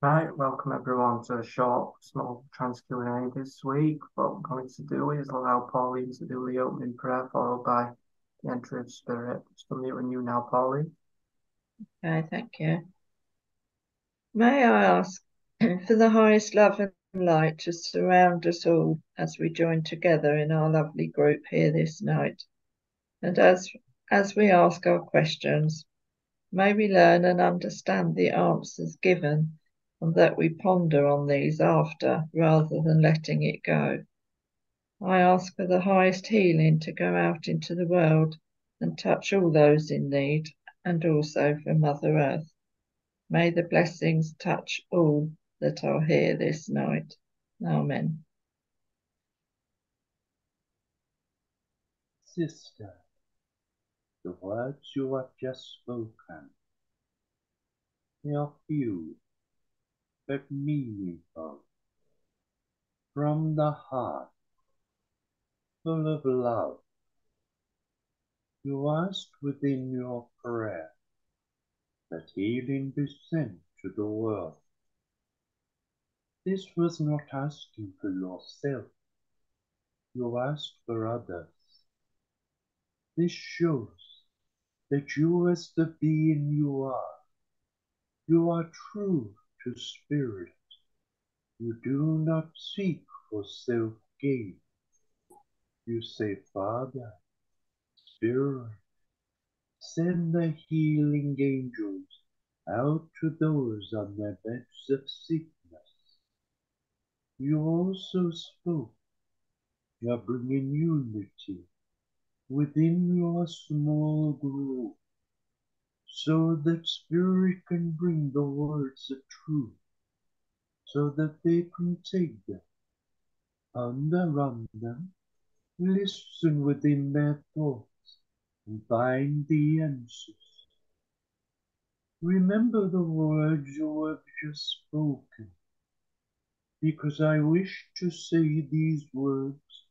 Right, welcome everyone to a short, small trance Q&A this week. What I'm going to do is allow Pauline to do the opening prayer, followed by the entry of spirit. So I'm muting you now, Pauline. Okay, thank you. May I ask for the highest love and light to surround us all as we join together in our lovely group here this night. And as we ask our questions, may we learn and understand the answers given, and that we ponder on these after rather than letting it go. I ask for the highest healing to go out into the world and touch all those in need, and also for Mother Earth. May the blessings touch all that are here this night. Amen. Sister, the words you have just spoken, they are few but meaningful, from the heart, full of love. You asked within your prayer that healing be sent to the world. This was not asking for yourself, you asked for others. This shows that you, as the being you are true to spirit. You do not seek for self-gain. You say, Father, Spirit, send the healing angels out to those on their beds of sickness. You also spoke, you're bringing unity within your small group, so that Spirit can bring the words of truth, so that they can take them, ponder on them, listen within their thoughts, and find the answers. Remember the words you have just spoken, because I wish to say these words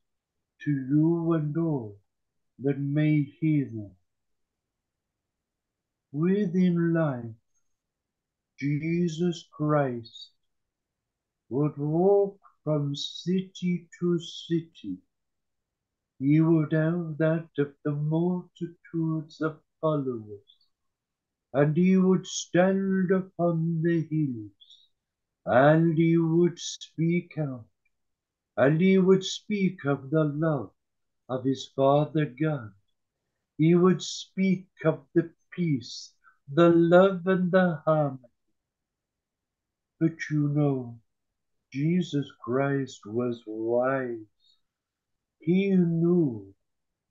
to you and all that may hear them. Within life, Jesus Christ would walk from city to city. He would have that of the multitudes of followers, and he would stand upon the hills, and he would speak out, and he would speak of the love of his Father God. He would speak of the peace, the love, and the harmony. But you know, Jesus Christ was wise. He knew,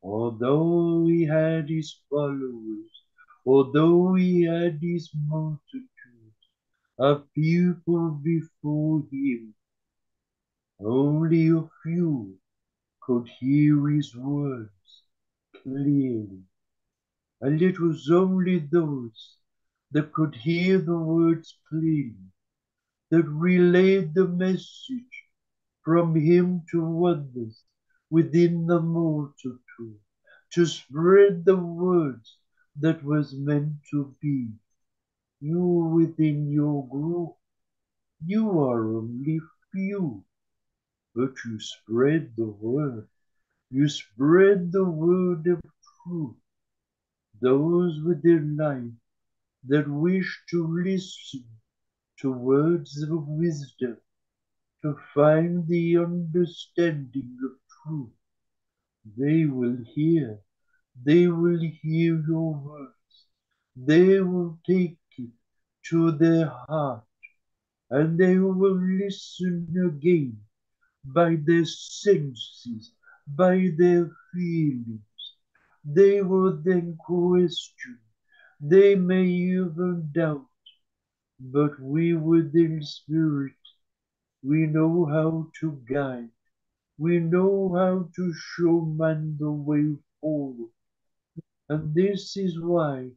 although he had his followers, although he had his multitudes of people before him, only a few could hear his words clearly. And it was only those that could hear the words clearly that relayed the message from him to others within the multitude, to spread the words that was meant to be. You within your group, you are only few, but you spread the word. You spread the word of truth. Those within life that wish to listen to words of wisdom, to find the understanding of truth, they will hear your words, they will take it to their heart, and they will listen again by their senses, by their feelings. They will then question, they may even doubt, but we within spirit, we know how to guide. We know how to show man the way forward. And this is why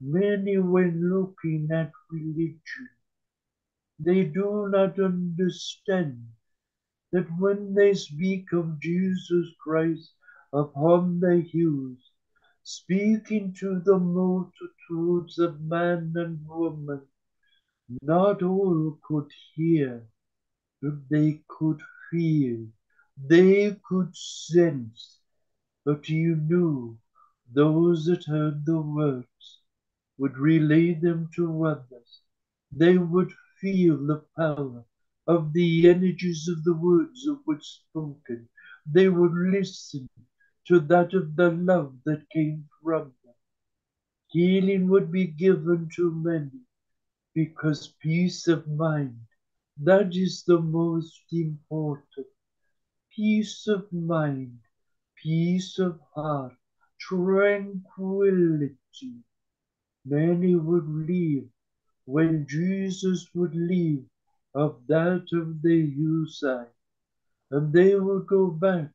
many, when looking at religion, they do not understand that when they speak of Jesus Christ upon the hills, speaking to the multitudes of man and woman, Not all could hear, but they could feel, they could sense. But you knew those that heard the words would relay them to others. They would feel the power of the energies of the words of which spoken. They would listen to that of the love that came from them. Healing would be given to many because peace of mind, that is the most important. Peace of mind, peace of heart, tranquility. Many would leave when Jesus would leave of that of the hillside, and they would go back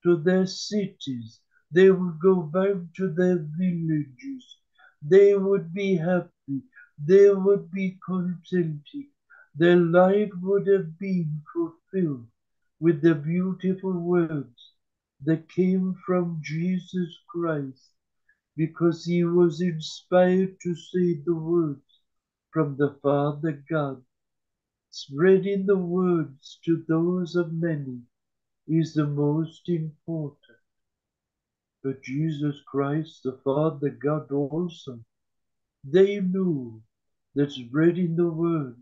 to their cities, they would go back to their villages, they would be happy, they would be contented, their life would have been fulfilled with the beautiful words that came from Jesus Christ, because he was inspired to say the words from the Father God. Spreading the words to those of many is the most important. But Jesus Christ, the Father God also, they knew that spreading the word,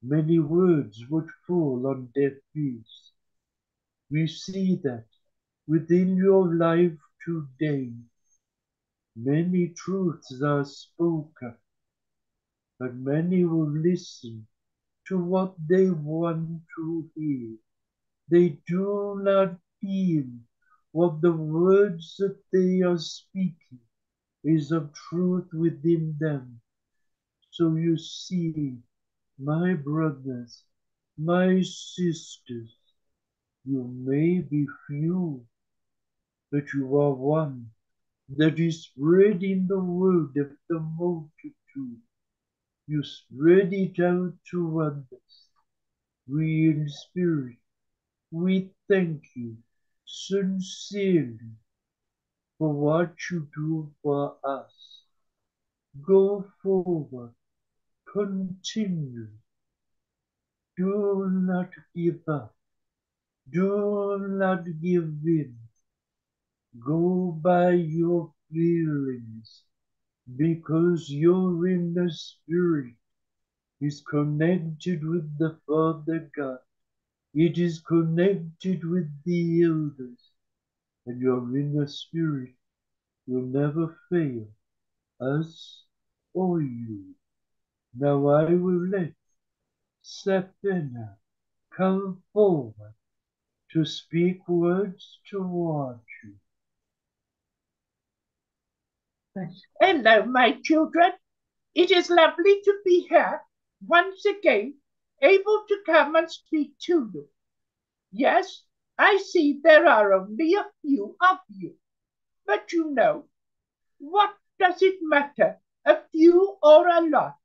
many words would fall on deaf ears. We see that within your life today, many truths are spoken, but many will listen to what they want to hear. They do not feel what the words that they are speaking is of truth within them. So you see, my brothers, my sisters, you may be few, but you are one that is spreading the word of the multitude. You spread it out to others. We in spirit, we thank you sincerely for what you do for us. Go forward, continue, do not give up, do not give in. Go by your feelings, because your inner spirit is connected with the Father God. It is connected with the elders, and your inner spirit will never fail us or you. Now I will let Sapena come forward to speak words toward you. Hello, my children. It is lovely to be here once again, able to come and speak to you. Yes, I see there are only a few of you, but you know, what does it matter, a few or a lot?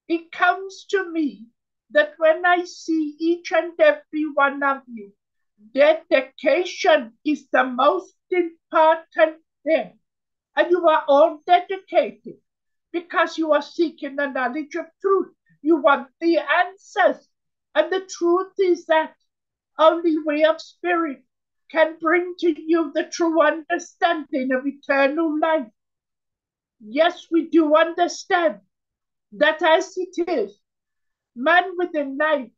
It comes to me that when I see each and every one of you, dedication is the most important thing. And you are all dedicated because you are seeking the knowledge of truth. You want the answers. And the truth is that only we of spirit can bring to you the true understanding of eternal life. Yes, we do understand that as it is, man within life,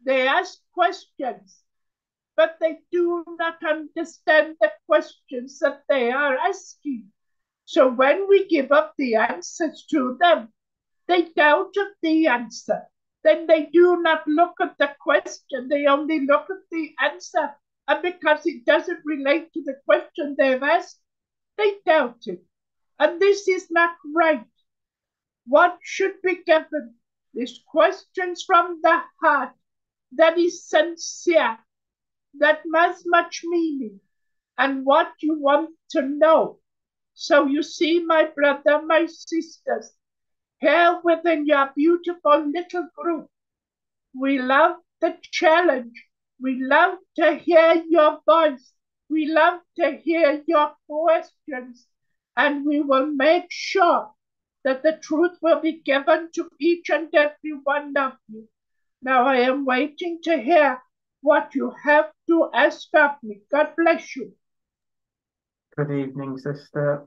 they ask questions, but they do not understand the questions that they are asking. So when we give up the answers to them, they doubt of the answer. Then they do not look at the question, they only look at the answer. And because it doesn't relate to the question they've asked, they doubt it. And this is not right. What should be given is questions from the heart that is sincere, that has much meaning, and what you want to know. So you see, my brother, my sisters, here within your beautiful little group, we love the challenge. We love to hear your voice. We love to hear your questions. And we will make sure that the truth will be given to each and every one of you. Now I am waiting to hear what you have to ask of me. God bless you. Good evening, sister.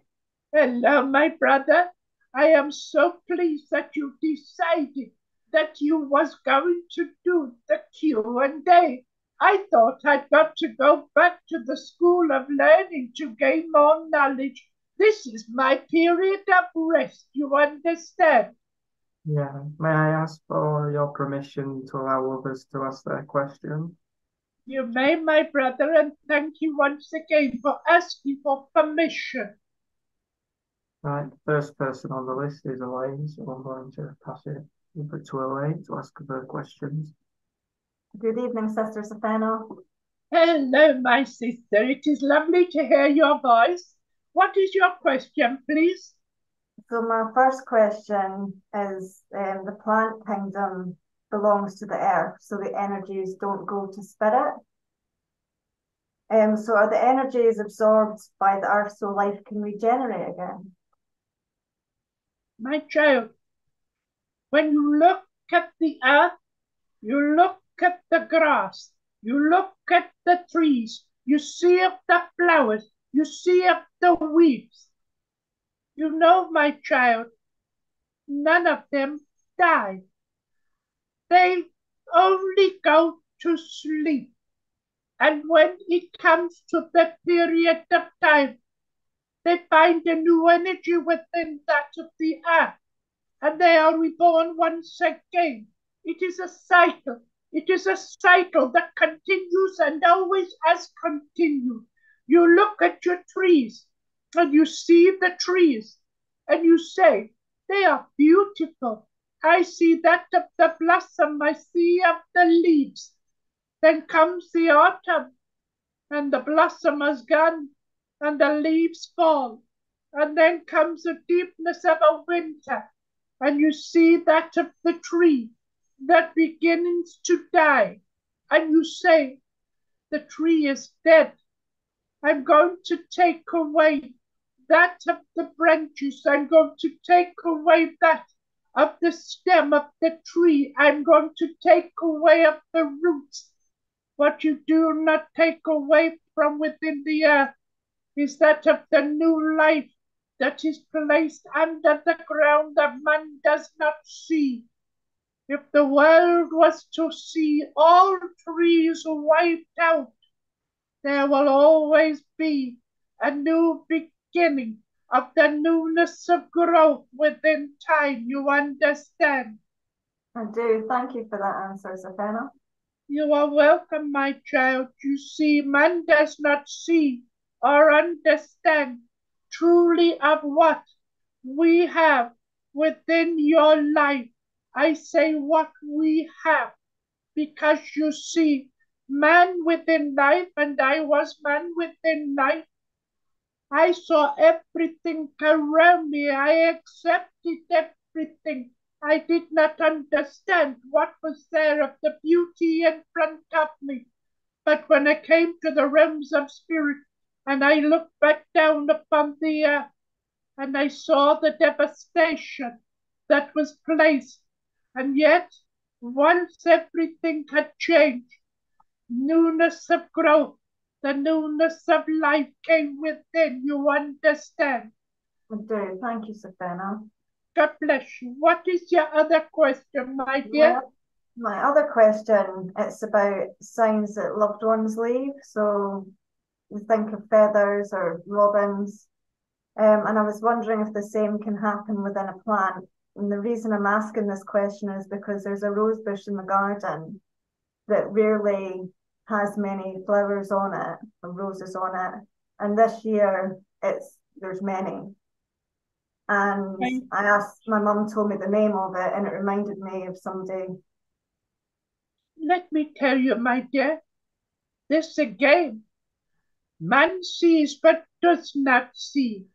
Hello, my brother. I am so pleased that you decided that you was going to do the Q&A. I thought I'd got to go back to the school of learning to gain more knowledge. This is my period of rest, you understand? Yeah, may I ask for your permission to allow others to ask their questions? You may, my brother, and thank you once again for asking for permission. Right, the first person on the list is Elaine, so I'm going to pass it over to Elaine to ask her questions. Good evening, Sister Stefano. Hello, my sister. It is lovely to hear your voice. What is your question, please? So my first question is, the plant kingdom belongs to the earth, so the energies don't go to spirit. So are the energies absorbed by the earth so life can regenerate again? My child, when you look at the earth, you look at the grass, you look at the trees, you see of the flowers, you see of the weeds. You know, my child, none of them die. They only go to sleep. And when it comes to the period of time, they find a new energy within that of the earth, and they are reborn once again. It is a cycle. It is a cycle that continues and always has continued. You look at your trees, and you see the trees, and you say, they are beautiful. I see that of the blossom, I see of the leaves. Then comes the autumn, and the blossom has gone, and the leaves fall. And then comes the deepness of a winter, and you see that of the tree that begins to die. And you say, the tree is dead. I'm going to take away that of the branches. I'm going to take away that of the stem of the tree. I'm going to take away of the roots. What you do not take away from within the earth is that of the new life that is placed under the ground that man does not see. If the world was to see all trees wiped out, there will always be a new beginning of the newness of growth within time, you understand? I do. Thank you for that answer, Stefano. You are welcome, my child. You see, man does not see or understand truly of what we have within your life. I say what we have, because you see, man within life, and I was man within life. I saw everything around me. I accepted everything. I did not understand what was there of the beauty in front of me. But when I came to the realms of spirit, and I looked back down upon the earth, and I saw the devastation that was placed, and yet once everything had changed, newness of growth, the newness of life came within, you understand? I do. Thank you, Stefano. God bless you. What is your other question, my dear? My other question, it's about signs that loved ones leave. So you think of feathers or robins. And I was wondering if the same can happen within a plant. And the reason I'm asking this question is because there's a rose bush in the garden that rarely has many flowers on it or roses on it. And this year there's many. And I asked, my mum told me the name of it, and it reminded me of somebody. Let me tell you, my dear, this again, man sees but does not see.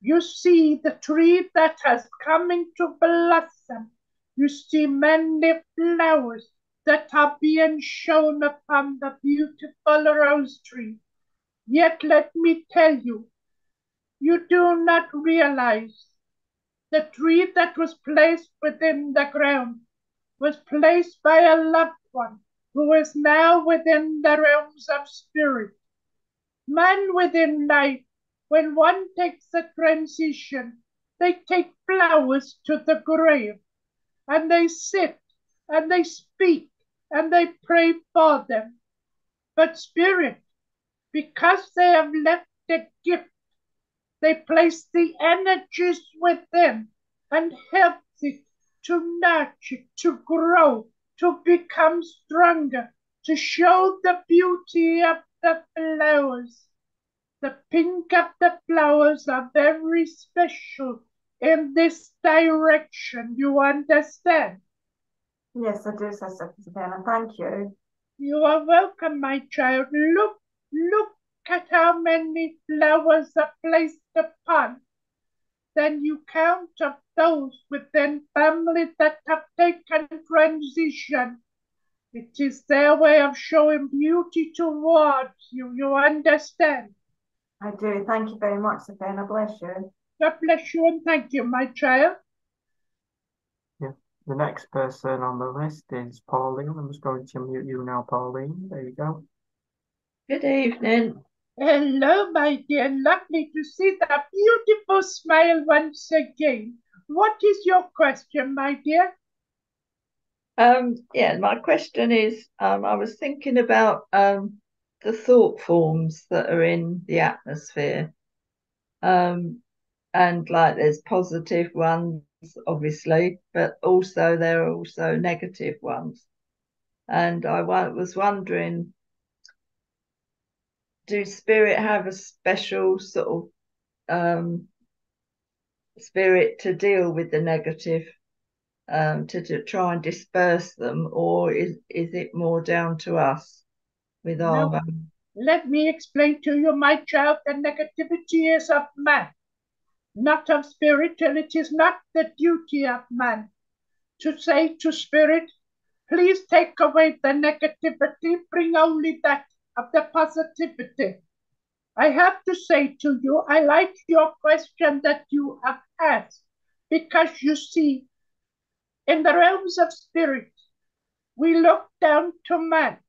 You see the tree that has come into blossom. You see many flowers that are being shown upon the beautiful rose tree. Yet let me tell you, you do not realize The tree that was placed within the ground was placed by a loved one who is now within the realms of spirit. Man within life, when one takes a transition, they take flowers to the grave, and they sit, and they speak, and they pray for them. But spirit, because they have left a gift, they place the energies within and help it to nurture, to grow, to become stronger, to show the beauty of the flowers. The pink of the flowers are very special in this direction. You understand? Yes, I do, Sister Savannah. Thank you. You are welcome, my child. Look at how many flowers are placed upon. Then you count of those within family that have taken transition. It is their way of showing beauty towards you. You understand? I do. Thank you very much, Savannah. Bless you. God bless you and thank you, my child. Yeah. The next person on the list is Pauline. I'm just going to mute you now, Pauline. There you go. Good evening. Hello, my dear. Lovely to see that beautiful smile once again. What is your question, my dear? Yeah, my question is, I was thinking about the thought forms that are in the atmosphere. And like there's positive ones, obviously, but also there are also negative ones. And I was wondering, do spirit have a special sort of spirit to deal with the negative, to try and disperse them, or is it more down to us with our Now, let me explain to you, my child, that negativity is of man, not of spirit, and it is not the duty of man to say to spirit, please take away the negativity, bring only that of the positivity. I have to say to you, I like your question that you have asked, because you see, in the realms of spirit, we look down to man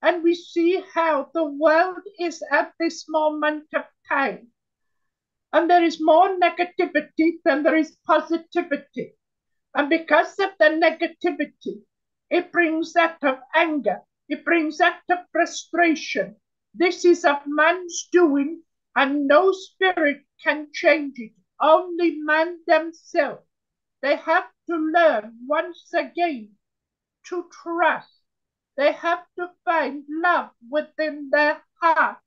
and we see how the world is at this moment of time. And there is more negativity than there is positivity. And because of the negativity, it brings that of anger, it brings that of frustration. This is of man's doing, and no spirit can change it. Only man themselves. They have to learn once again to trust. They have to find love within their heart.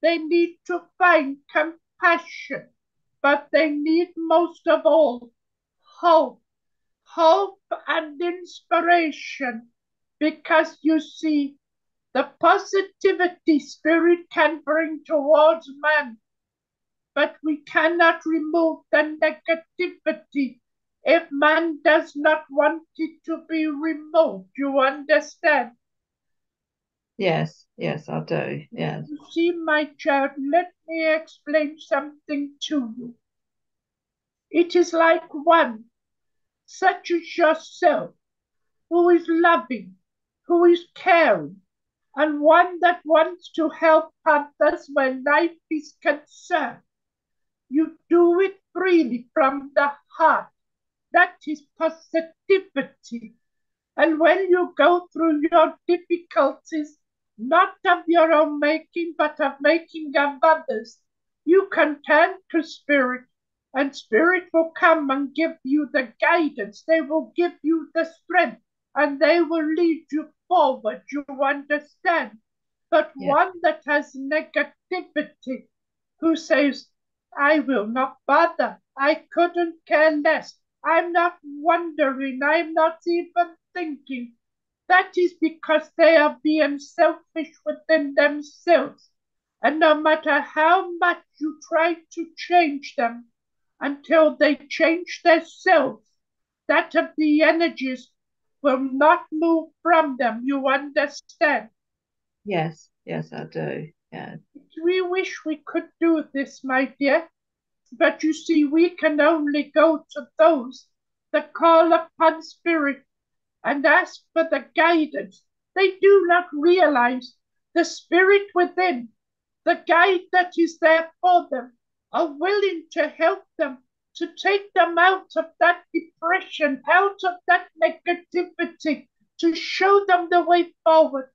They need to find compassion, but they need most of all hope. Hope and inspiration, because you see, the positivity spirit can bring towards man, but we cannot remove the negativity if man does not want it to be removed. You understand? Yes, I do. Yes. You see, my child, let me explain something to you. It is like one, such as yourself, who is loving, who is caring, and one that wants to help others when life is concerned. You do it freely from the heart. That is positivity. And when you go through your difficulties, not of your own making, but of making of others, you can turn to spirit, and spirit will come and give you the guidance. They will give you the strength, and they will lead you forward. You understand? But Yeah. one that has negativity, who says, I will not bother, I couldn't care less, I'm not wondering, I'm not even thinking. That is because they are being selfish within themselves. And no matter how much you try to change them, until they change themselves, that of the energies will not move from them. You understand? Yes, I do. Yeah. We wish we could do this, my dear. But you see, we can only go to those that call upon Spirit and ask for the guidance. They do not realize the Spirit within, the guide that is there for them, are willing to help them, to take them out of that depression, out of that negativity, to show them the way forward.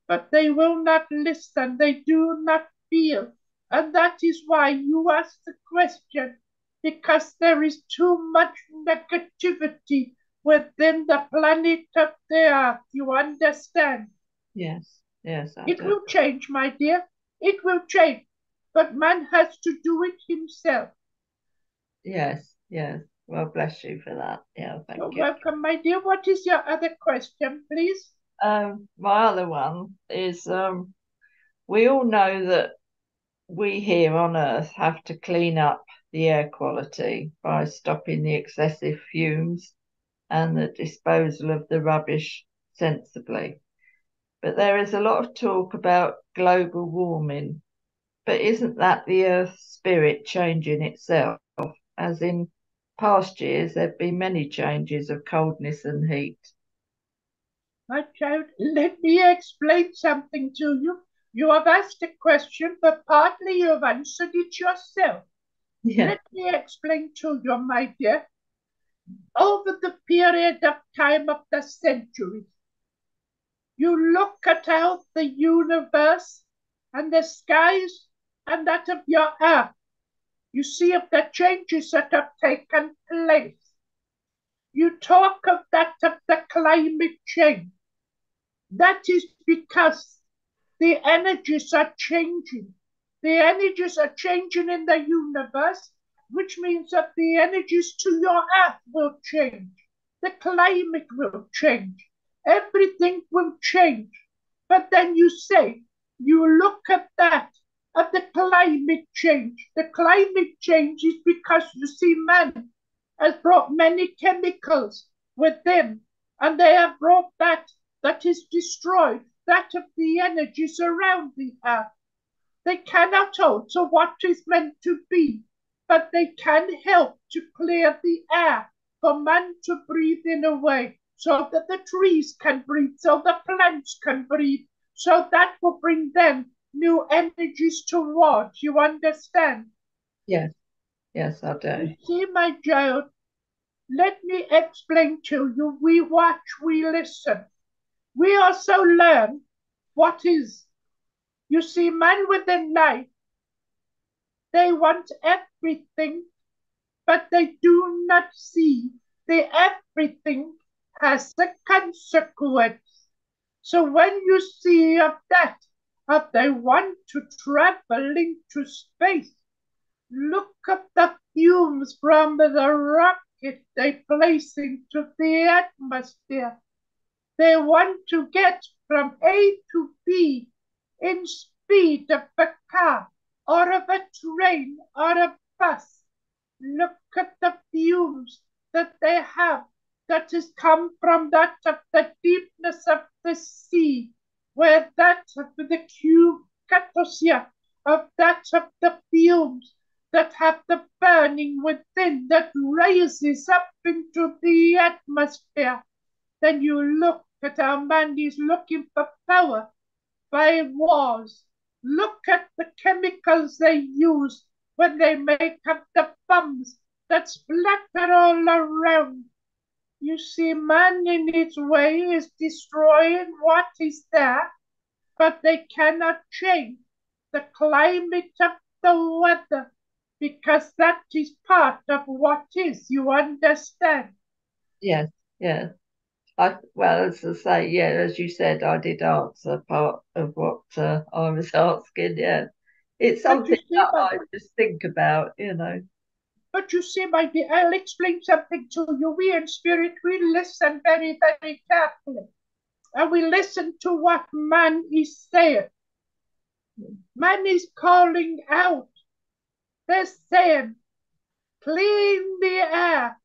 But they will not listen, they do not feel. And that is why you ask the question, because there is too much negativity within the planet of the earth. You understand? Yes, yes, I It do. will change, my dear. It will change. But man has to do it himself. Yes, yes. Well, bless you for that. Yeah, thank You're you. welcome, my dear. What is your other question, please? My other one is we all know that we here on Earth have to clean up the air quality by stopping the excessive fumes and the disposal of the rubbish sensibly. But there is a lot of talk about global warming. But isn't that the Earth's spirit changing itself? As in past years, there have been many changes of coldness and heat. My child, let me explain something to you. You have asked a question, but partly you have answered it yourself. Yeah. Let me explain to you, my dear. Over the period of time of the centuries, you look at how the universe and the skies and that of your earth, you see of the changes that have taken place. You talk of that of the climate change. That is because the energies are changing. The energies are changing in the universe, which means that the energies to your earth will change. The climate will change. Everything will change. But then you say, you look at that, at the climate change. The climate change is because you see man has brought many chemicals within, and they have brought that is destroyed, that of the energies around the earth. They cannot alter what is meant to be, but they can help to clear the air for man to breathe in a way, so that the trees can breathe, so the plants can breathe, so that will bring them new energies towards. You understand? Yes, yes, I do. You see, my child, let me explain to you. We watch, we listen. We also learn what is. You see, man within life, they want everything, but they do not see the everything has a consequence. So when you see of that, of they want to travel into space, look at the fumes from the rocket they place into the atmosphere. They want to get from A to B in speed of a car or of a train or a bus. Look at the fumes that they have that has come from that of the deepness of the sea, where that of the catosia of that of the fumes that have the burning within that raises up into the atmosphere. Then you look at how man is looking for power by wars. Look at the chemicals they use when they make up the bombs that splatter all around. You see, man in its way is destroying what is there, but they cannot change the climate of the weather because that is part of what is. You understand? Yes, yes. Well, as I say, yeah, as you said, I did answer part of what I was asking. Yeah, it's something that I just think about. But you see, my dear, I'll explain something to you. We in spirit, we listen very, very carefully. And we listen to what man is saying. Man is calling out. They're saying, clean the air,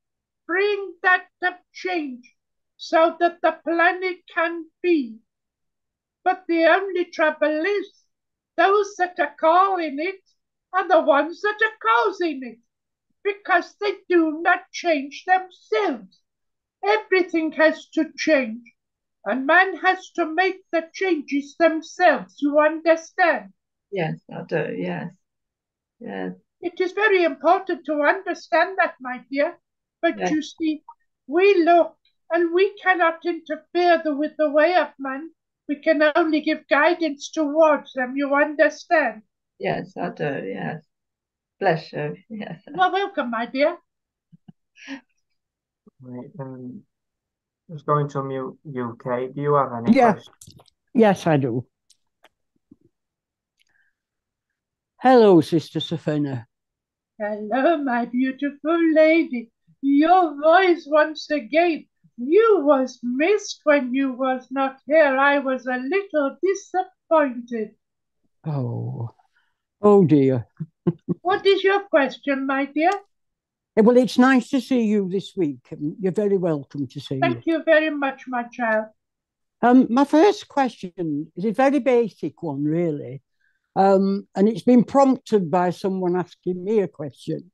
bring that of change so that the planet can be. But the only trouble is, those that are calling it are the ones that are causing it, because they do not change themselves. Everything has to change, and man has to make the changes themselves. You understand? Yes, I do. Yes. Yes. It is very important to understand that, my dear. But Yes. you see, we look and we cannot interfere with the way of man. We can only give guidance towards them. You understand? Yes, I do. Yes. Bless you. Yes. You're welcome, my dear. Right, just going to mute UK. Do you have any Yeah. questions? Yes, I do. Hello, Sister Safina. Hello, my beautiful lady. Your voice once again. You was missed when you was not here. I was a little disappointed. Oh dear. What is your question, my dear? Well, it's nice to see you this week. You're very welcome to see you. Thank you very much, my child. My first question is a very basic one, really. And it's been prompted by someone asking me a question.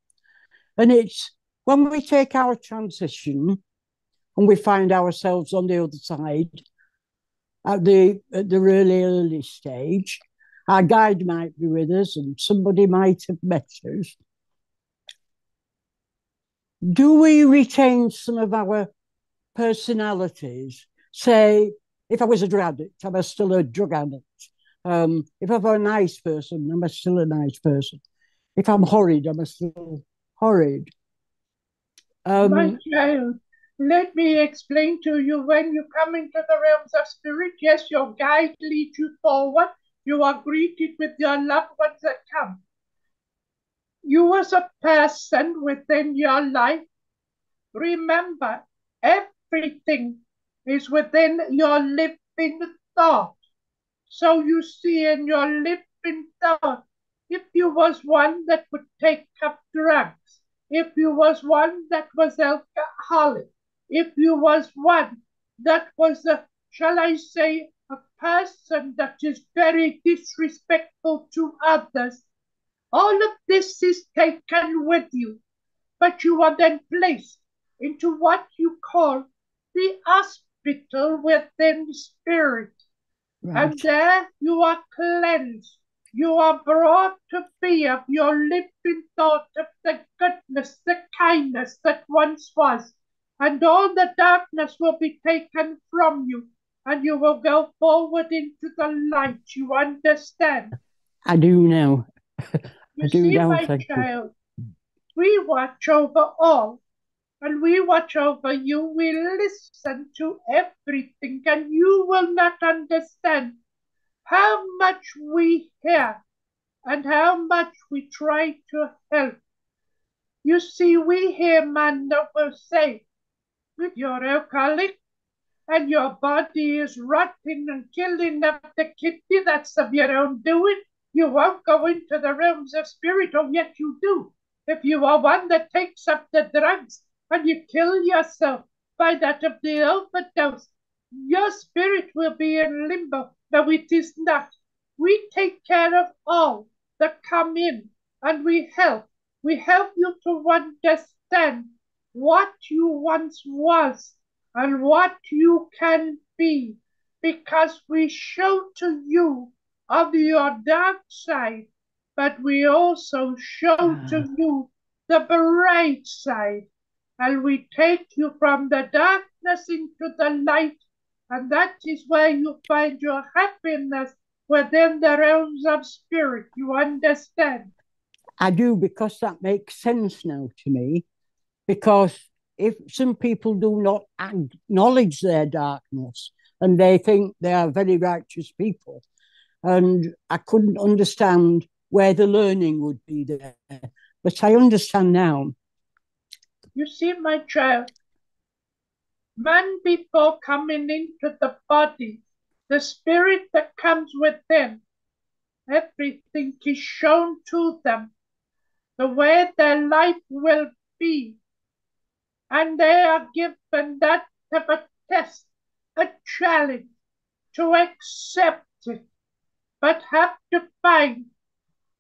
And it's when we take our transition and we find ourselves on the other side at the really early stage, our guide might be with us and somebody might have met us. Do we retain some of our personalities? Say, if I was a drug addict, am I still a drug addict? If I'm a nice person, am I still a nice person? If I'm horrid, am I still horrid? My child, let me explain to you, when you come into the realms of spirit, yes, your guide leads you forward. You are greeted with your loved ones that come. You as a person within your life, remember, everything is within your living thought. So you see in your living thought, if you was one that would take up drugs, if you was one that was alcoholic, if you was one that was shall I say, a person that is very disrespectful to others, all of this is taken with you, but you are then placed into what you call the hospital within spirit. Right. And there you are cleansed. You are brought to be of your living thought of the goodness, the kindness that once was. And all the darkness will be taken from you, and you will go forward into the light. You understand? I do now. You I do see, now, my thank you. child, we watch over all, and we watch over you. We listen to everything, and you will not understand how much we hear and how much we try to help. You see, we hear man that will say, with your alcoholic and your body is rotting and killing of the kidney, that's of your own doing. You won't go into the realms of spirit, or yet you do. If you are one that takes up the drugs and you kill yourself by that of the overdose, your spirit will be in limbo. No, it is not. We take care of all that come in, and we help. We help you to understand what you once was and what you can be, because we show to you of your dark side, but we also show to you the bright side, and we take you from the darkness into the light, and that is where you find your happiness within the realms of spirit. You understand? I do, because that makes sense now to me. Because if some people do not acknowledge their darkness and they think they are very righteous people, and I couldn't understand where the learning would be there. But I understand now. You see, my child, man, before coming into the body, the spirit that comes within, everything is shown to them, the way their life will be, and they are given that of a test, a challenge to accept it, but have to find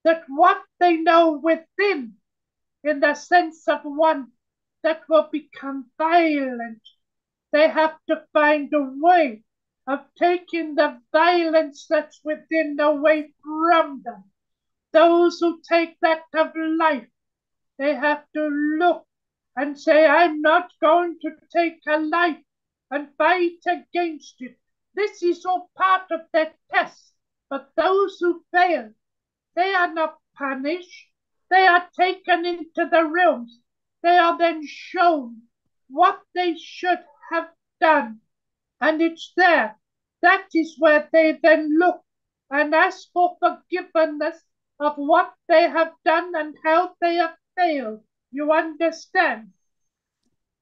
that what they know within, in the sense of one that will become violent, they have to find a way of taking the violence that's within away from them. Those who take that of life, they have to look and say, I'm not going to take a life and fight against it. This is all part of their test. But those who fail, they are not punished. They are taken into the realms. They are then shown what they should have done. And it's there. That is where they then look and ask for forgiveness of what they have done and how they have failed. You understand?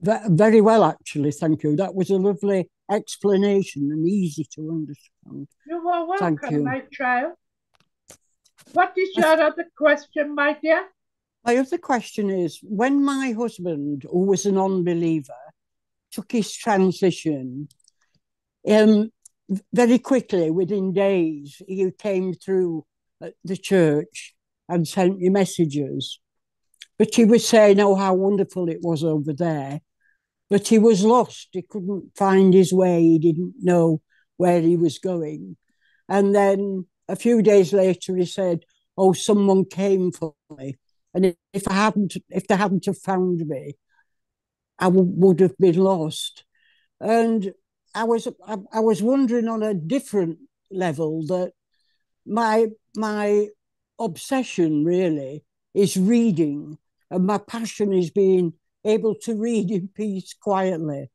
Very well, actually. Thank you. That was a lovely explanation and easy to understand. You are Thank welcome, you. my child. What is your other question, my dear? My other question is, when my husband, who was a non-believer, took his transition, very quickly, within days, he came through the church and sent me messages. But he was saying, oh, how wonderful it was over there. But he was lost. He couldn't find his way. He didn't know where he was going. And then a few days later, he said, oh, someone came for me. And if they hadn't have found me, I would have been lost. And I was wondering on a different level that my obsession really is reading, and my passion is being able to read in peace quietly.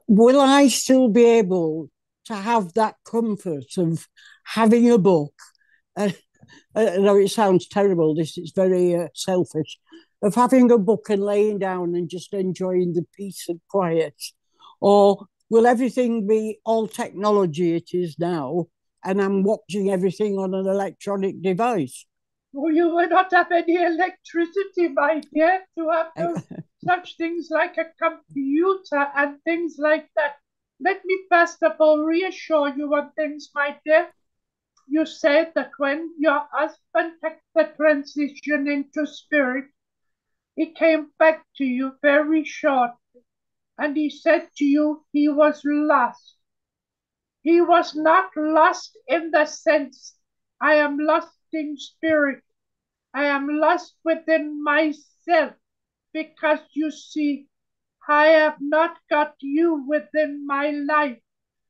Will I still be able to have that comfort of having a book? I know it sounds terrible, this is very selfish, of having a book and laying down and just enjoying the peace and quiet? Or will everything be all technology it is now, and I'm watching everything on an electronic device? Well, you will not have any electricity, my dear, to have such things like a computer and things like that. Let me first of all reassure you on things, my dear. You said that when your husband took the transition into spirit, he came back to you very shortly, and he said to you he was lost. He was not lost in the sense, I am lost in spirit. I am lost within myself, because you see, I have not got you within my life.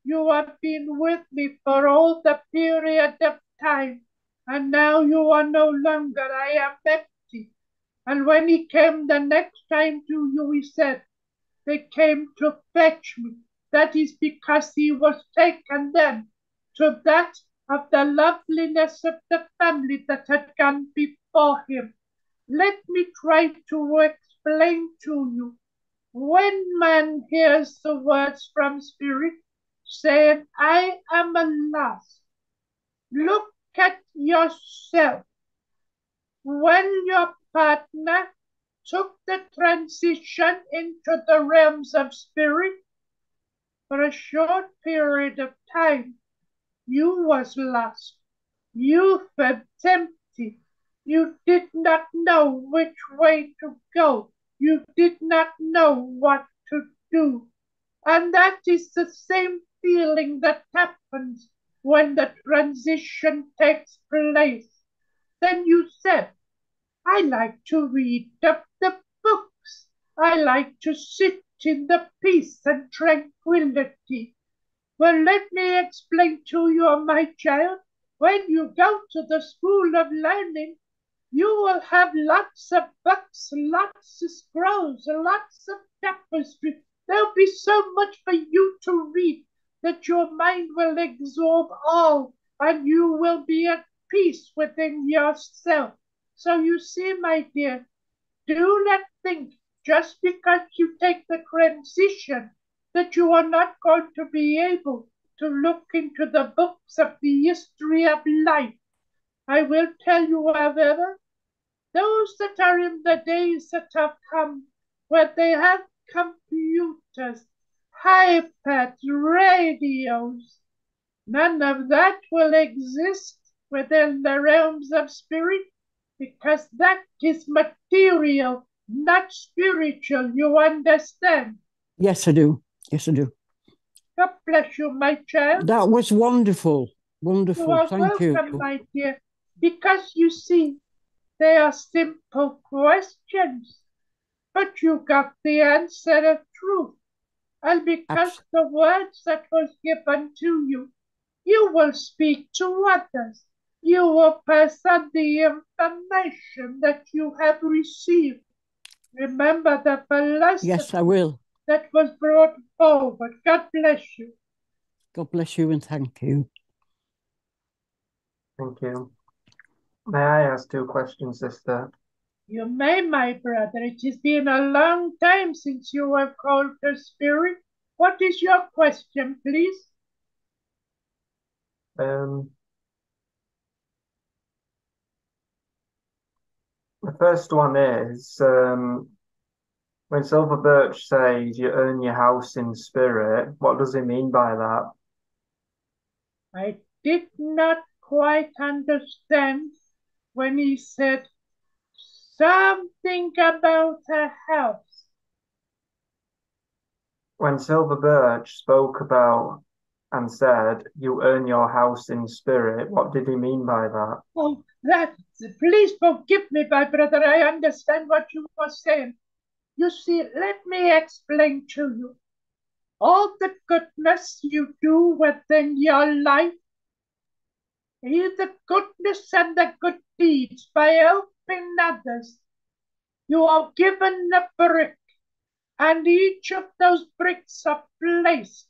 You have been with me for all the period of time, and now you are no longer. I am empty. And when he came the next time to you, he said, they came to fetch me. That is because he was taken then to that of the loveliness of the family that had gone before him. Let me try to explain to you. When man hears the words from spirit saying, I am lost, look at yourself. When your partner took the transition into the realms of spirit, for a short period of time, you was lost. You felt empty. You did not know which way to go. You did not know what to do. And that is the same feeling that happens when the transition takes place. Then you said, I like to read the books. I like to sit in the peace and tranquility. Well, let me explain to you, my child. When you go to the school of learning, you will have lots of books, lots of scrolls, lots of tapestry. There'll be so much for you to read that your mind will absorb all, and you will be at peace within yourself. So you see, my dear, do not think just because you take the transition that you are not going to be able to look into the books of the history of life. I will tell you, however, those that are in the days that have come, where they have computers, iPads, radios, none of that will exist within the realms of spirit, because that is material, not spiritual, you understand? Yes, I do. Yes, I do. God bless you, my child. That was wonderful. You Wonderful. are Thank welcome, you. my dear, because you see, they are simple questions, but you got the answer of truth. And because the words that was given to you, you will speak to others. You will pass on the information that you have received. Remember the philosophy Yes, I will. that was brought forward. God bless you. God bless you and thank you. Thank you. May I ask 2 questions, sister? You may, my brother. It has been a long time since you have called the spirit. What is your question, please? The first one is when Silver Birch says you earn your house in spirit, what does he mean by that? I did not quite understand when he said something about a house. When Silver Birch spoke about and said you earn your house in spirit, what did he mean by that? Oh, please forgive me, my brother. I understand what you were saying. You see, let me explain to you. All the goodness you do within your life, the goodness and the good deeds by helping others, you are given a brick, and each of those bricks are placed,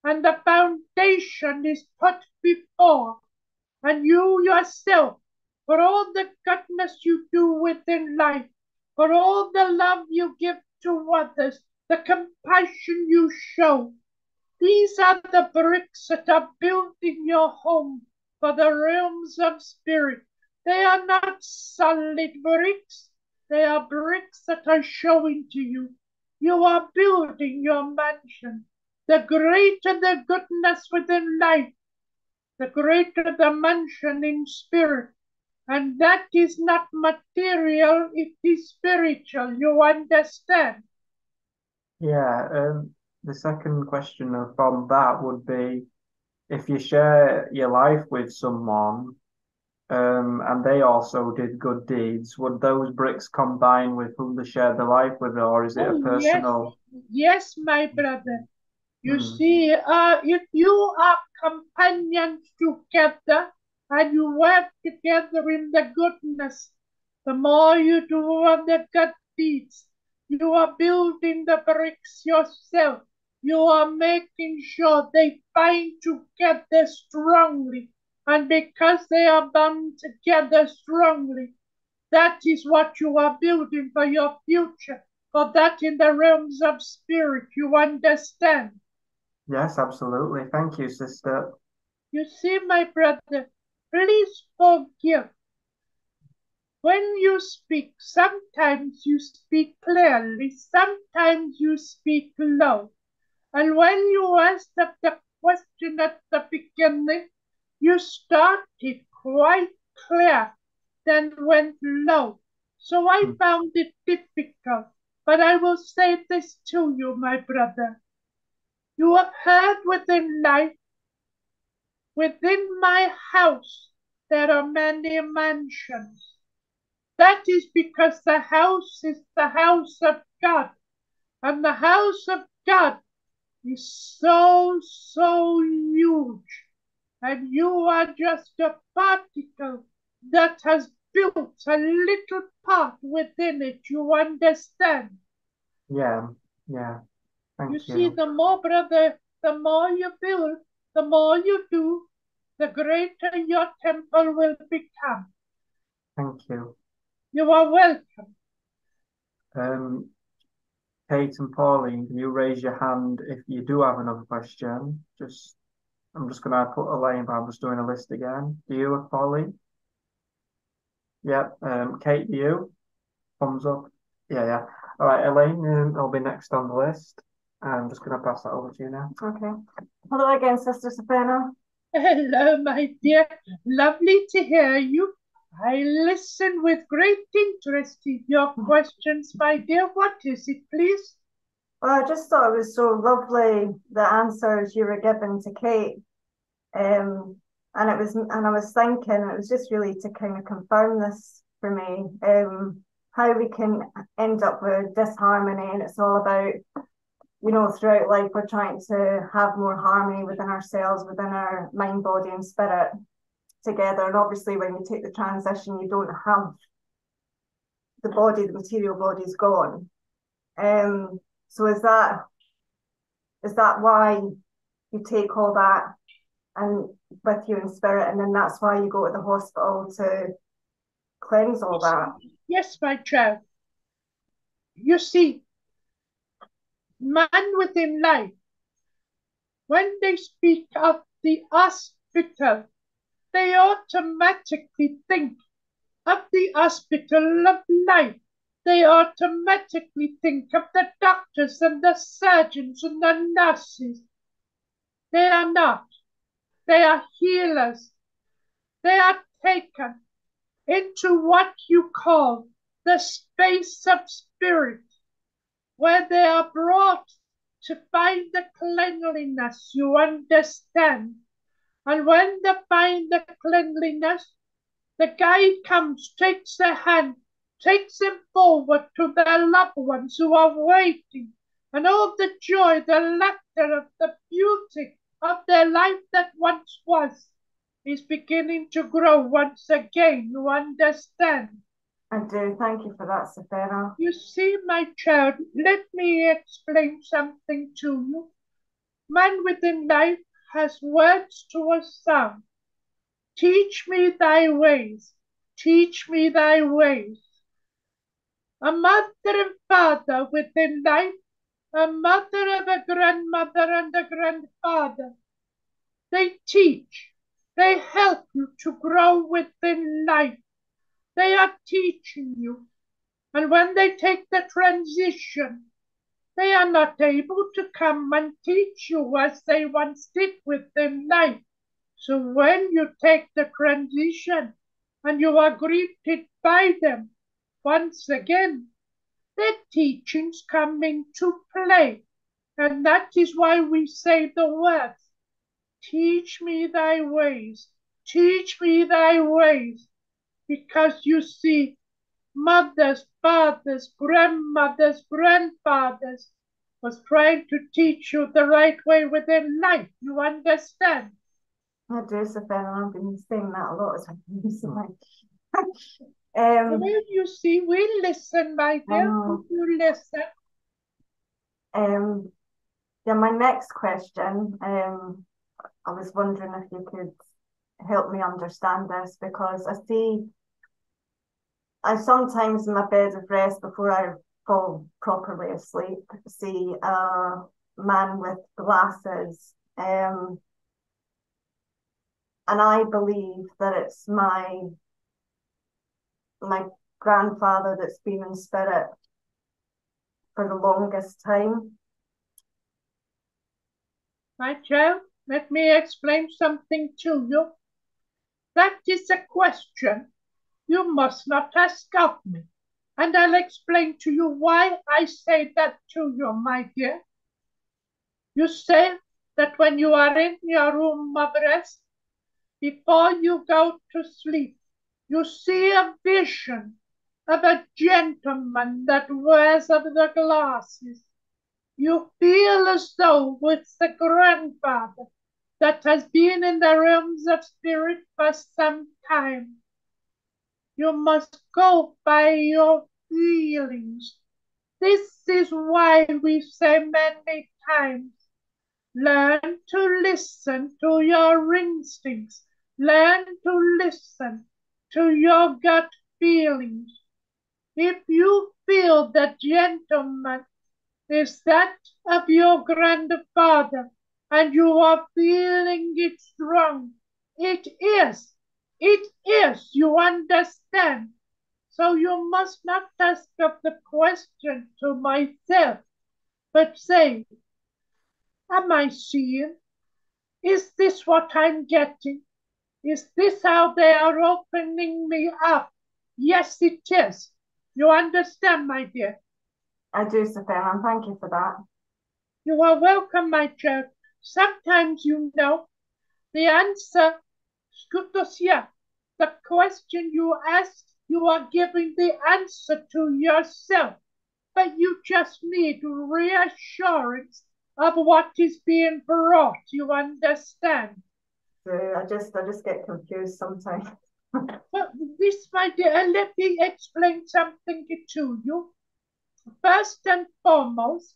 and the foundation is put before, and you yourself, for all the goodness you do within life, for all the love you give to others, the compassion you show, these are the bricks that are building your home for the realms of spirit. They are not solid bricks. They are bricks that are showing to you. You are building your mansion. The greater the goodness within life, the greater the mansion in spirit. And that is not material, it is spiritual. You understand? Yeah, the second question from that would be if you share your life with someone, and they also did good deeds, would those bricks combine with whom they shared the life with, or is it a Oh, yes, personal? yes, my brother. You Hmm. see, if you are companions together and you work together in the goodness, the more you do of the good deeds, you are building the bricks yourself. You are making sure they bind together strongly. And because they are bound together strongly, that is what you are building for your future. For that in the realms of spirit, you understand. Yes, absolutely. Thank you, sister. You see, my brother, please forgive. When you speak, sometimes you speak clearly, sometimes you speak low. And when you asked the question at the beginning, you started quite clear, then went low. So I found it difficult. But I will say this to you, my brother. You have heard within life, within my house, there are many mansions. That is because the house is the house of God. And the house of God is so, so huge. And you are just a particle that has built a little part within it. You understand? Yeah, yeah. You Thank see, you. the more, brother, the more you build, the more you do, the greater your temple will become. Thank you. You are welcome. Um, Kate and Pauline, can you raise your hand if you do have another question? I'm just gonna put a line, but I'm just doing a list again. Do you, Pauline? Yep. Kate, do you? Thumbs up. Yeah, yeah. All right, Elaine, I'll be next on the list. I'm just gonna pass that over to you now. Okay. Hello again, Sister Soprano. Hello, my dear. Lovely to hear you. I listen with great interest to your questions, my dear. What is it, please? Well, I just thought it was so lovely the answers you were giving to Kate. And I was thinking it was just really to kind of confirm this for me, how we can end up with disharmony, and it's all about, throughout life we're trying to have more harmony within ourselves, within our mind, body, and spirit together. And obviously, when you take the transition, you don't have the body, the material body's gone. So is that why you take all that and with you in spirit, and then that's why you go to the hospital to cleanse all that? Yes, my child. You see, man within life, when they speak of the hospital, they automatically think of the hospital of life. They automatically think of the doctors and the surgeons and the nurses. They are not. They are healers. They are taken into what you call the space of spirit, where they are brought to find the cleanliness, you understand. And when they find the cleanliness, the guide comes, takes their hand, takes them forward to their loved ones who are waiting, and all the joy, the laughter of the beauty of their life that once was is beginning to grow once again, you understand? I do. Thank you for that, Sapphira. You see, my child, let me explain something to you. Man within life has words to a song. Teach me thy ways. Teach me thy ways. A mother and father within life, a mother and a grandmother and a grandfather. They teach. They help you to grow within life. They are teaching you. And when they take the transition, they are not able to come and teach you as they once did within life. So when you take the transition and you are greeted by them, once again, their teachings come into play. And that is why we say the words, teach me thy ways, teach me thy ways. Because you see, mothers, fathers, grandmothers, grandfathers was trying to teach you the right way within life. You understand? I do, Sapphira. I've been saying that a lot of times recently. Well, you see, we listen, my dear. You listen. Yeah, my next question, I was wondering if you could help me understand this, because I sometimes in my bed of rest before I fall properly asleep see a man with glasses, and I believe that it's my grandfather that's been in spirit for the longest time. My child, let me explain something to you. That is a question you must not ask of me. And I'll explain to you why I say that to you, my dear. You say that when you are in your room of rest, before you go to sleep, you see a vision of a gentleman that wears the glasses. You feel as though it's the grandfather that has been in the realms of spirit for some time. You must go by your feelings. This is why we say many times, learn to listen to your instincts. Learn to listen to your gut feelings. If you feel the gentleman is that of your grandfather and you are feeling it strong, it is. It is. You understand? So you must not ask of the question to myself, but say, am I seeing? Is this what I'm getting? Is this how they are opening me up? Yes, it is. You understand, my dear? I do, Sir Fernand. Thank you for that. You are welcome, my child. Sometimes you know the answer, Scutosia, the question you ask, you are giving the answer to yourself, but you just need reassurance of what is being brought, you understand? So I just get confused sometimes. But this, my dear, let me explain something to you. First and foremost,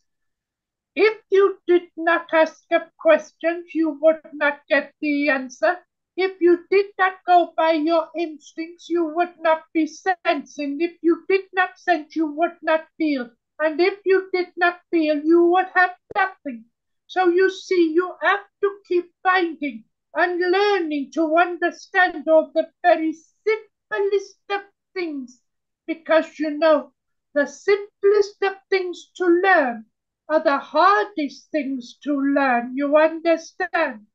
if you did not ask a question, you would not get the answer. If you did not go by your instincts, you would not be sensing. If you did not sense, you would not feel. And if you did not feel, you would have nothing. So you see, you have to keep finding and learning to understand all the very simplest of things. Because you know, the simplest of things to learn are the hardest things to learn, you understand?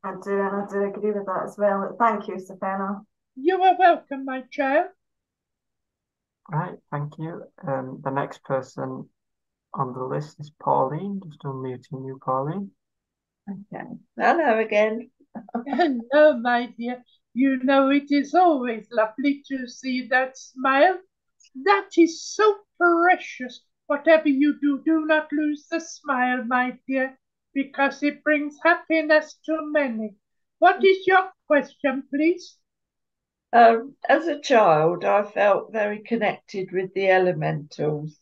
I do, and I do agree with that as well. Thank you, Sir Fernand. You are welcome, my child. Right, thank you. The next person on the list is Pauline. Just unmuting you, Pauline. Okay. Hello again. Hello, my dear. You know it is always lovely to see that smile. That is so precious. Whatever you do, do not lose the smile, my dear, because it brings happiness to many. What is your question, please? As a child, I felt very connected with the elementals.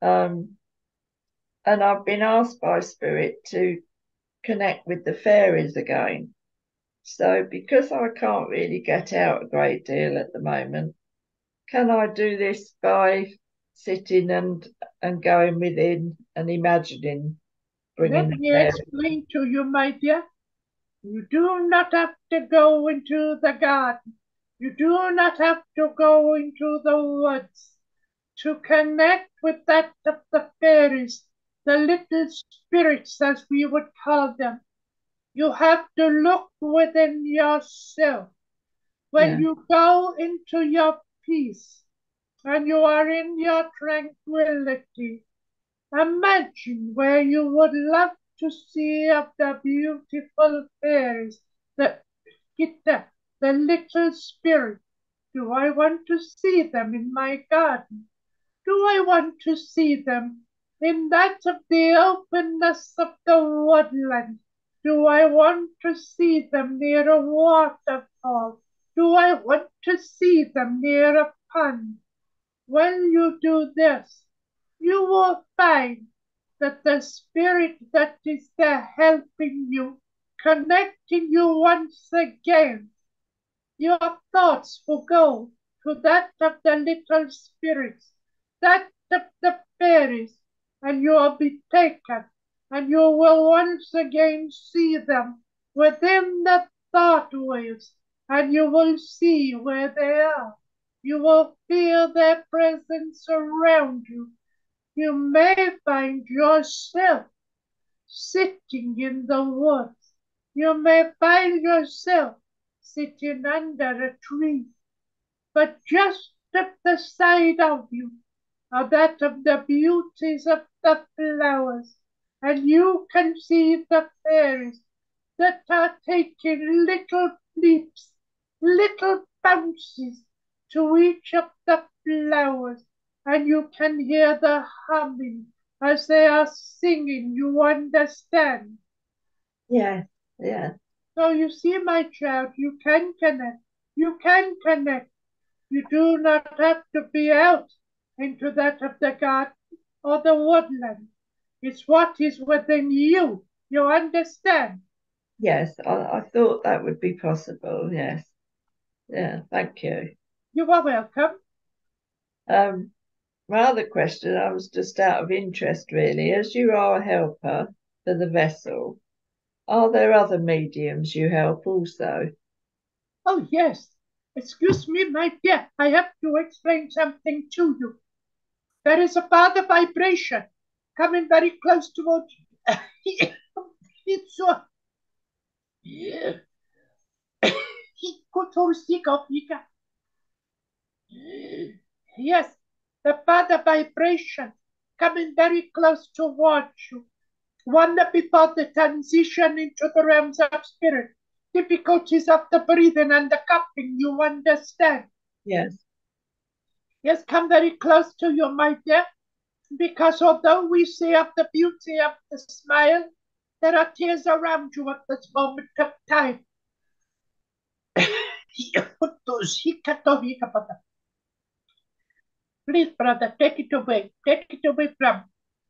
And I've been asked by Spirit to connect with the fairies again. So because I can't really get out a great deal at the moment, can I do this by sitting and going within and imagining bringing Let the me fairies? explain to you, my dear. You do not have to go into the garden. You do not have to go into the woods to connect with that of the fairies, the little spirits as we would call them. You have to look within yourself. When Yeah. you go into your peace and you are in your tranquility, imagine where you would love to see of the beautiful fairies, the little spirits. Do I want to see them in my garden? Do I want to see them in that of the openness of the woodland? Do I want to see them near a waterfall? Do I want to see them near a pond? When you do this, you will find that the spirit that is there helping you, connecting you once again, your thoughts will go to that of the little spirits, that of the fairies, and you will be taken, and you will once again see them within the thought waves, and you will see where they are. You will feel their presence around you. You may find yourself sitting in the woods. You may find yourself sitting under a tree, but just at the side of you are that of the beauties of the flowers, and you can see the fairies that are taking little leaps, little bounces to each of the flowers, and you can hear the humming as they are singing, you understand? Yeah. Yeah. So you see, my child, you can connect. You can connect. You do not have to be out into that of the garden or the woodland. It's what is within you. You understand? Yes. I thought that would be possible. Yes. Yeah. Thank you. You are welcome. My other question, I was just out of interest really, as you are a helper for the vessel, are there other mediums you help also? Oh, yes. Excuse me, my dear. I have to explain something to you. There is a father vibration coming very close towards you. It's so... Yes, the father vibration coming very close towards you. Wonder before the transition into the realms of spirit. Difficulties of the breathing and the coughing, you understand? Yes. Yes, come very close to you, my dear, because although we see of the beauty of the smile, there are tears around you at this moment of time. Please, brother, take it away. Take it away from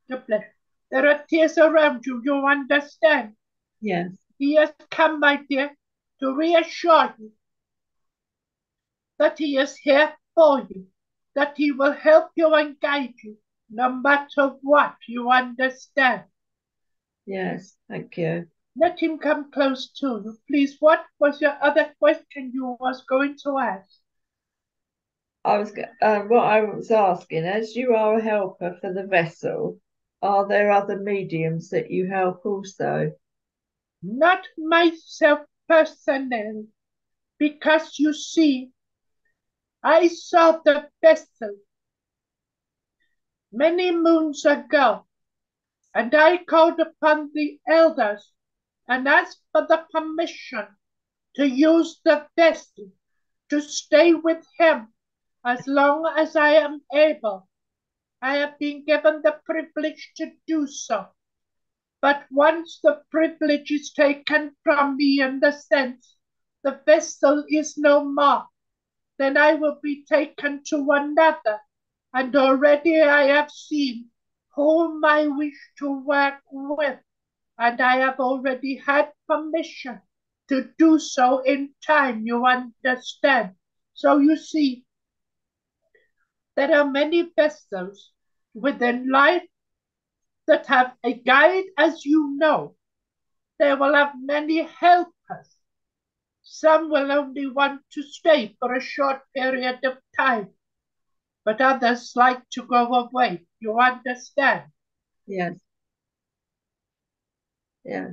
the flesh. There are tears around you, you understand? Yes. He has come, my dear, to reassure you that he is here for you, that he will help you and guide you, no matter what, you understand? Yes, thank you. Let him come close to you. Please, what was your other question you was going to ask? What I was asking, as you are a helper for the vessel, are there other mediums that you help also? Not myself personally, because you see, I saw the vessel many moons ago, and I called upon the elders and asked for the permission to use the vessel to stay with him as long as I am able. I have been given the privilege to do so. But once the privilege is taken from me in the sense the vessel is no more, then I will be taken to another. And already I have seen whom I wish to work with, and I have already had permission to do so in time, you understand? So you see, there are many vessels within life that have a guide, as you know. They will have many helpers. Some will only want to stay for a short period of time, but others like to go away. You understand? Yes. Yeah.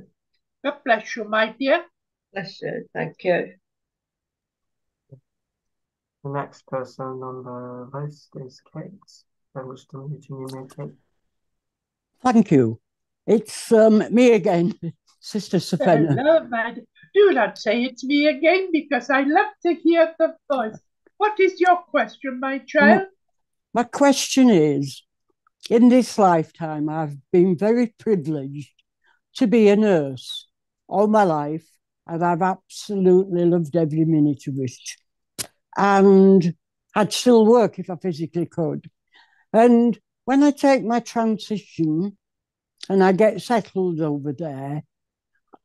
God bless you, my dear. Bless you. Thank you. The next person on the list is Kate. Thanks to meeting you, Kate. Thank you. It's me again, Sister Safena. Hello, my dear. Do not say it's me again, because I love to hear the voice. What is your question, my child? My question is, in this lifetime, I've been very privileged to be a nurse all my life, and I've absolutely loved every minute of it. And I'd still work if I physically could. And when I take my transition and I get settled over there,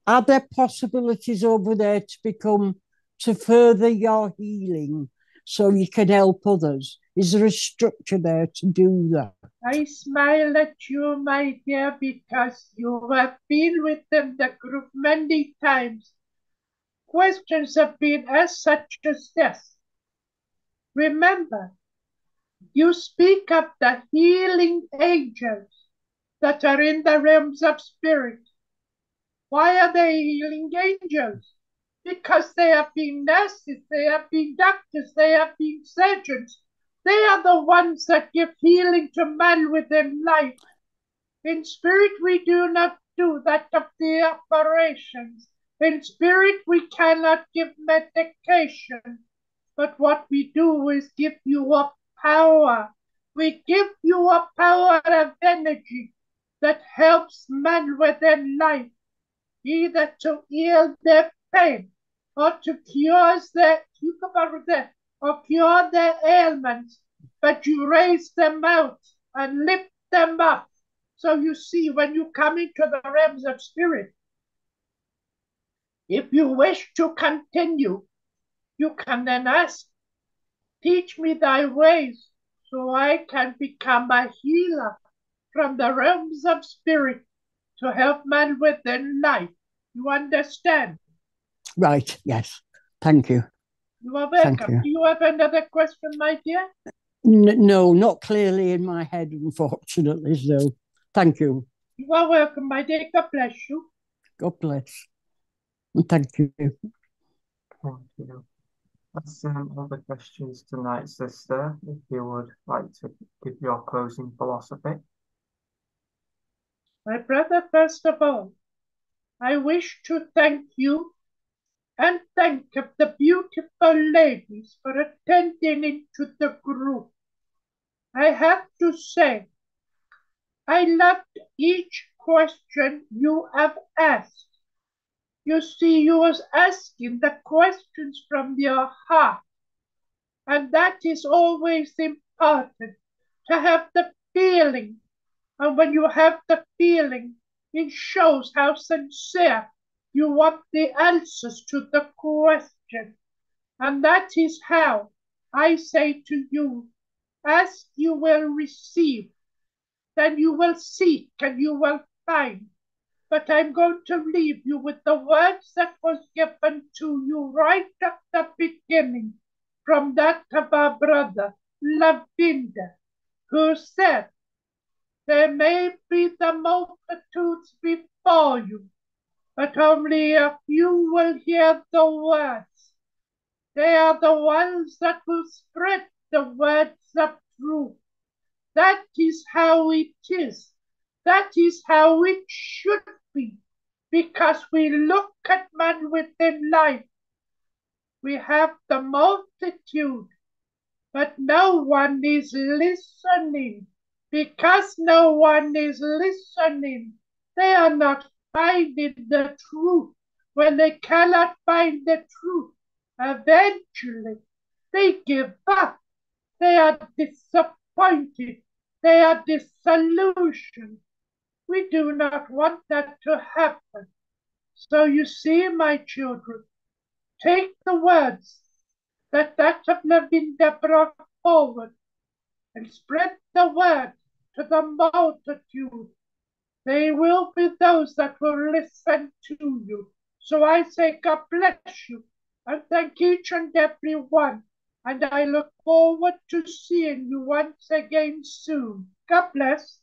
are there possibilities over there to further your healing so you can help others? Is there a structure there to do that? I smile at you, my dear, because you have been within the group many times. Questions have been asked such as this. Remember, you speak of the healing angels that are in the realms of spirit. Why are they healing angels? Because they have been nurses, they have been doctors, they have been surgeons. They are the ones that give healing to man within life. In spirit, we do not do that of the operations. In spirit, we cannot give medication. But what we do is give you a power. We give you a power of energy that helps man within life, either to heal their pain or to cure their ailments, but you raise them out and lift them up. So you see, when you come into the realms of spirit, if you wish to continue, you can then ask, teach me thy ways so I can become a healer from the realms of spirit to help man within life. You understand? Right, yes. Thank you. You are welcome. Thank you. Do you have another question, my dear? No, not clearly in my head, unfortunately, so thank you. You are welcome, my dear. God bless you. God bless. And thank you. Thank you. That's all the questions tonight, sister. If you would like to give your closing philosophy. My brother, first of all, I wish to thank you and thank the beautiful ladies for attending into the group. I have to say, I loved each question you have asked. You see, you was asking the questions from your heart, and that is always important, to have the feeling. And when you have the feeling, it shows how sincere you want the answers to the question. And that is how I say to you, ask you will receive, then you will seek and you will find. But I'm going to leave you with the words that was given to you right at the beginning from that of our brother, Lavinda, who said, there may be the multitudes before you, but only a few will hear the words. They are the ones that will spread the words of truth. That is how it is. That is how it should be. Because we look at man within life. We have the multitude, but no one is listening. Because no one is listening, they are not finding the truth. When they cannot find the truth, eventually they give up. They are disappointed. They are disillusioned. We do not want that to happen. So you see, my children, take the words that of Lavinda brought forward and spread the word to the multitude. They will be those that will listen to you. So I say God bless you and thank each and every one. And I look forward to seeing you once again soon. God bless.